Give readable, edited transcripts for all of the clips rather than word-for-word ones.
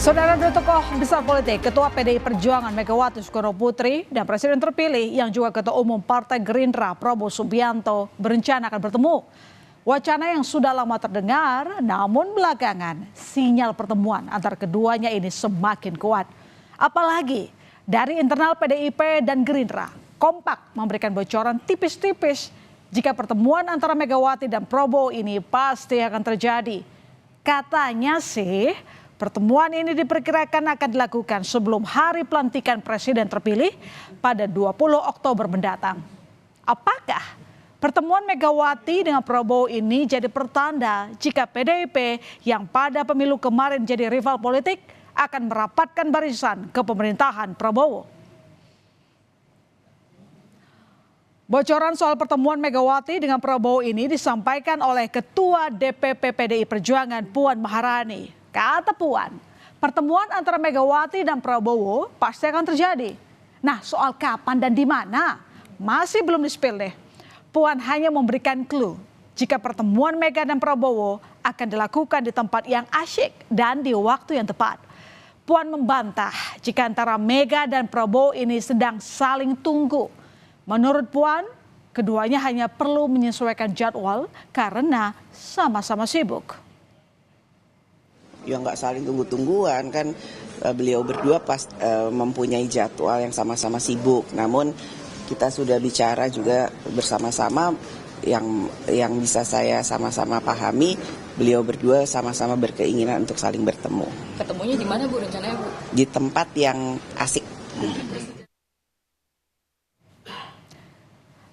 Saudara dua tokoh besar politik, Ketua PDI Perjuangan Megawati Soekarnoputri dan Presiden terpilih yang juga Ketua Umum Partai Gerindra Prabowo Subianto berencana akan bertemu. Wacana yang sudah lama terdengar, namun belakangan sinyal pertemuan antara keduanya ini semakin kuat. Apalagi dari internal PDIP dan Gerindra kompak memberikan bocoran tipis-tipis jika pertemuan antara Megawati dan Prabowo ini pasti akan terjadi. Katanya sih pertemuan ini diperkirakan akan dilakukan sebelum hari pelantikan presiden terpilih pada 20 Oktober mendatang. Apakah pertemuan Megawati dengan Prabowo ini jadi pertanda jika PDIP yang pada pemilu kemarin jadi rival politik akan merapatkan barisan ke pemerintahan Prabowo? Bocoran soal pertemuan Megawati dengan Prabowo ini disampaikan oleh Ketua DPP PDI Perjuangan Puan Maharani. Kata Puan, pertemuan antara Megawati dan Prabowo pasti akan terjadi. Nah, soal kapan dan di mana masih belum di-spill deh. Puan hanya memberikan clue jika pertemuan Mega dan Prabowo akan dilakukan di tempat yang asyik dan di waktu yang tepat. Puan membantah jika antara Mega dan Prabowo ini sedang saling tunggu. Menurut Puan, keduanya hanya perlu menyesuaikan jadwal karena sama-sama sibuk. Ya nggak saling tunggu-tungguan kan, beliau berdua mempunyai jadwal yang sama-sama sibuk. Namun kita sudah bicara juga bersama-sama yang bisa saya sama-sama pahami, beliau berdua sama-sama berkeinginan untuk saling bertemu. Ketemunya di mana Bu rencananya Bu? Di tempat yang asik.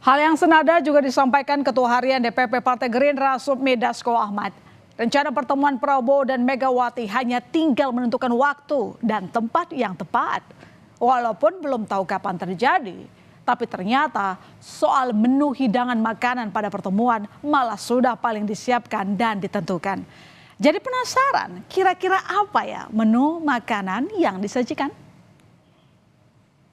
Hal yang senada juga disampaikan Ketua Harian DPP Partai Gerindra Sufmi Dasko Ahmad. Rencana pertemuan Prabowo dan Megawati hanya tinggal menentukan waktu dan tempat yang tepat. Walaupun belum tahu kapan terjadi, tapi ternyata soal menu hidangan makanan pada pertemuan malah sudah paling disiapkan dan ditentukan. Jadi penasaran kira-kira apa ya menu makanan yang disajikan?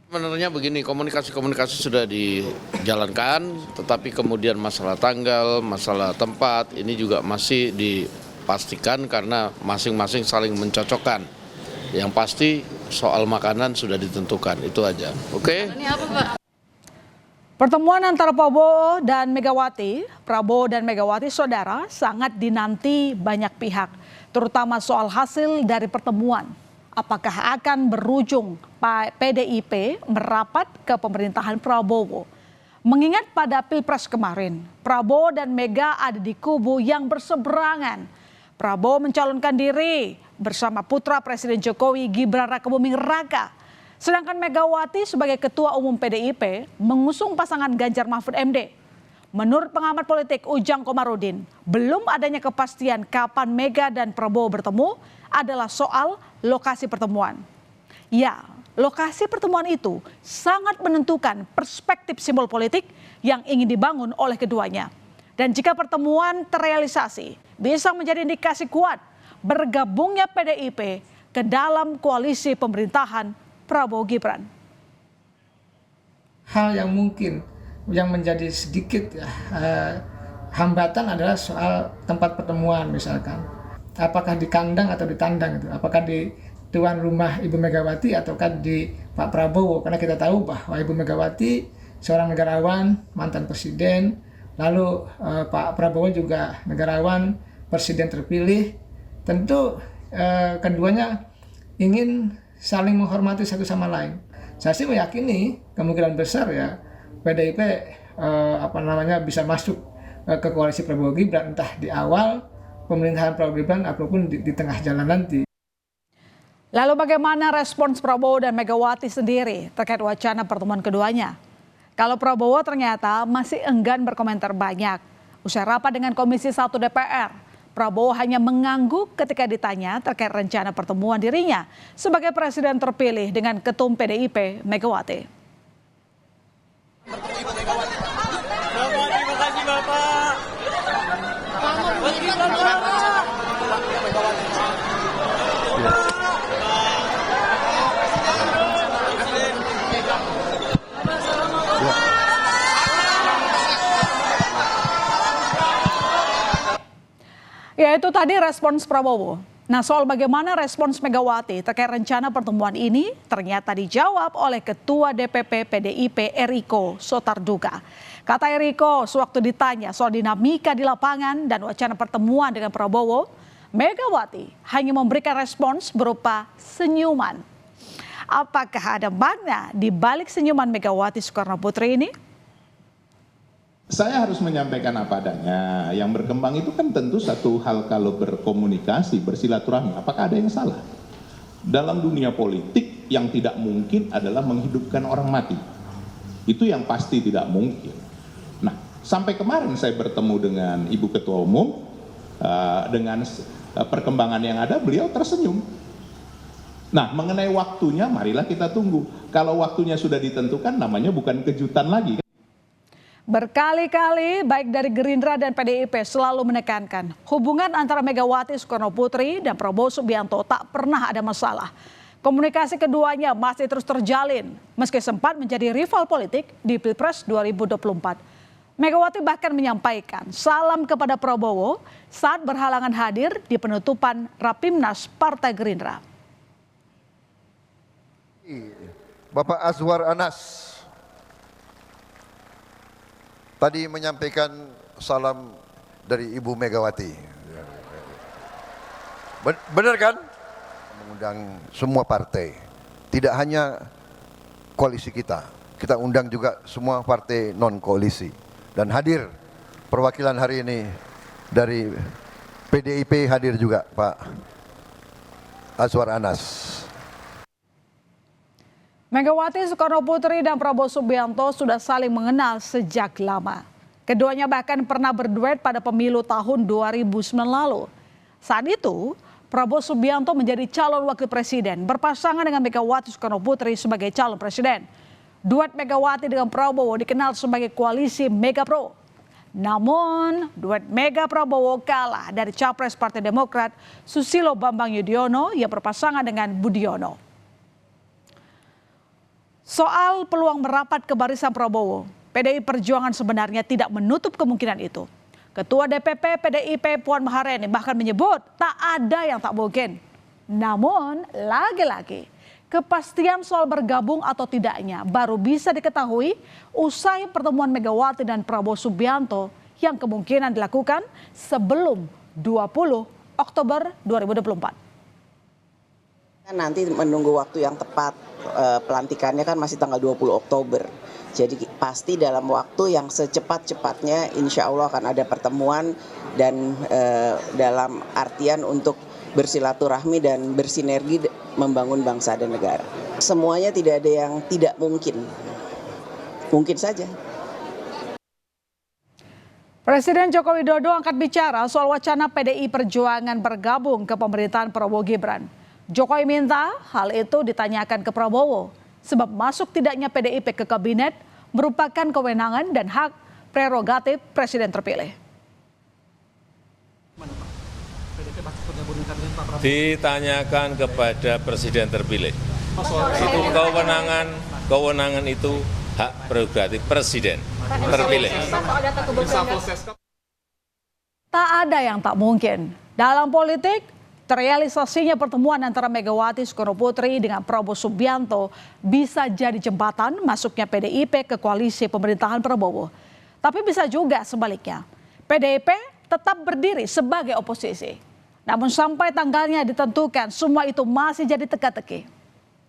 Sebenarnya begini, komunikasi sudah dijalankan, tetapi kemudian masalah tanggal, masalah tempat ini juga masih dipastikan karena masing-masing saling mencocokkan. Yang pasti soal makanan sudah ditentukan, itu aja. Oke? Ini apa Pak? Pertemuan antara Prabowo dan Megawati saudara sangat dinanti banyak pihak, terutama soal hasil dari pertemuan. Apakah akan berujung PDIP merapat ke pemerintahan Prabowo? Mengingat pada Pilpres kemarin, Prabowo dan Mega ada di kubu yang berseberangan. Prabowo mencalonkan diri bersama putra Presiden Jokowi Gibran Rakabuming Raka. Sedangkan Megawati sebagai Ketua Umum PDIP mengusung pasangan Ganjar Mahfud MD. Menurut pengamat politik Ujang Komarudin, belum adanya kepastian kapan Mega dan Prabowo bertemu adalah soal lokasi pertemuan. Ya, lokasi pertemuan itu sangat menentukan perspektif simbol politik yang ingin dibangun oleh keduanya. Dan jika pertemuan terrealisasi, bisa menjadi indikasi kuat bergabungnya PDIP ke dalam koalisi pemerintahan Prabowo Gibran. Hal yang mungkin yang menjadi sedikit hambatan adalah soal tempat pertemuan misalkan. Apakah di kandang atau di tandang itu? Apakah di tuan rumah Ibu Megawati ataukah di Pak Prabowo? Karena kita tahu bahwa Ibu Megawati seorang negarawan, mantan presiden, lalu Pak Prabowo juga negarawan, presiden terpilih. Tentu keduanya ingin saling menghormati satu sama lain. Saya sih meyakini kemungkinan besar ya PDIP bisa masuk ke koalisi Prabowo Gibran entah di awal pemerintahan Prabowo Gibran ataupun di tengah jalan nanti. Lalu bagaimana respons Prabowo dan Megawati sendiri terkait wacana pertemuan keduanya? Kalau Prabowo ternyata masih enggan berkomentar banyak. Usai rapat dengan Komisi 1 DPR, Prabowo hanya mengangguk ketika ditanya terkait rencana pertemuan dirinya sebagai presiden terpilih dengan Ketum PDIP Megawati. Terima kasih Bapak. Ya itu tadi respons Prabowo. Nah, soal bagaimana respons Megawati terkait rencana pertemuan ini ternyata dijawab oleh Ketua DPP PDIP Eriko Sotarduga. Kata Eriko, sewaktu ditanya soal dinamika di lapangan dan wacana pertemuan dengan Prabowo, Megawati hanya memberikan respons berupa senyuman. Apakah ada makna di balik senyuman Megawati Soekarnoputri ini? Saya harus menyampaikan apa adanya. Yang berkembang itu kan tentu satu hal kalau berkomunikasi, bersilaturahmi. Apakah ada yang salah? Dalam dunia politik yang tidak mungkin adalah menghidupkan orang mati. Itu yang pasti tidak mungkin. Nah, sampai kemarin saya bertemu dengan Ibu Ketua Umum, dengan perkembangan yang ada, beliau tersenyum. Nah, mengenai waktunya, marilah kita tunggu. Kalau waktunya sudah ditentukan, namanya bukan kejutan lagi. Berkali-kali baik dari Gerindra dan PDIP selalu menekankan hubungan antara Megawati Soekarnoputri dan Prabowo Subianto tak pernah ada masalah. Komunikasi keduanya masih terus terjalin meski sempat menjadi rival politik di Pilpres 2024. Megawati bahkan menyampaikan salam kepada Prabowo saat berhalangan hadir di penutupan Rapimnas Partai Gerindra. Bapak Azwar Anas tadi menyampaikan salam dari Ibu Megawati. Benar kan? Mengundang semua partai, tidak hanya koalisi kita. Kita undang juga semua partai non koalisi. Dan hadir perwakilan hari ini dari PDIP hadir juga Pak Azwar Anas. Megawati Soekarnoputri dan Prabowo Subianto sudah saling mengenal sejak lama. Keduanya bahkan pernah berduet pada pemilu tahun 2009 lalu. Saat itu, Prabowo Subianto menjadi calon wakil presiden berpasangan dengan Megawati Soekarnoputri sebagai calon presiden. Duet Megawati dengan Prabowo dikenal sebagai koalisi Mega Pro. Namun, duet Mega Prabowo kalah dari capres Partai Demokrat Susilo Bambang Yudhoyono yang berpasangan dengan Budiono. Soal peluang merapat ke barisan Prabowo, PDI Perjuangan sebenarnya tidak menutup kemungkinan itu. Ketua DPP PDIP Puan Maharani bahkan menyebut tak ada yang tak mungkin. Namun, lagi-lagi, kepastian soal bergabung atau tidaknya baru bisa diketahui usai pertemuan Megawati dan Prabowo Subianto yang kemungkinan dilakukan sebelum 20 Oktober 2024. Nanti menunggu waktu yang tepat, pelantikannya kan masih tanggal 20 Oktober. Jadi pasti dalam waktu yang secepat-cepatnya insya Allah akan ada pertemuan dan dalam artian untuk bersilaturahmi dan bersinergi membangun bangsa dan negara. Semuanya tidak ada yang tidak mungkin. Mungkin saja. Presiden Joko Widodo angkat bicara soal wacana PDI Perjuangan bergabung ke pemerintahan Prabowo Gibran. Jokowi minta hal itu ditanyakan ke Prabowo, sebab masuk tidaknya PDIP ke kabinet merupakan kewenangan dan hak prerogatif presiden terpilih. Ditanyakan kepada presiden terpilih. Itu kewenangan itu hak prerogatif presiden terpilih. Tak ada yang tak mungkin. Dalam politik, terrealisasinya pertemuan antara Megawati Soekarnoputri dengan Prabowo Subianto bisa jadi jembatan masuknya PDIP ke koalisi pemerintahan Prabowo. Tapi bisa juga sebaliknya, PDIP tetap berdiri sebagai oposisi. Namun sampai tanggalnya ditentukan, semua itu masih jadi teka-teki.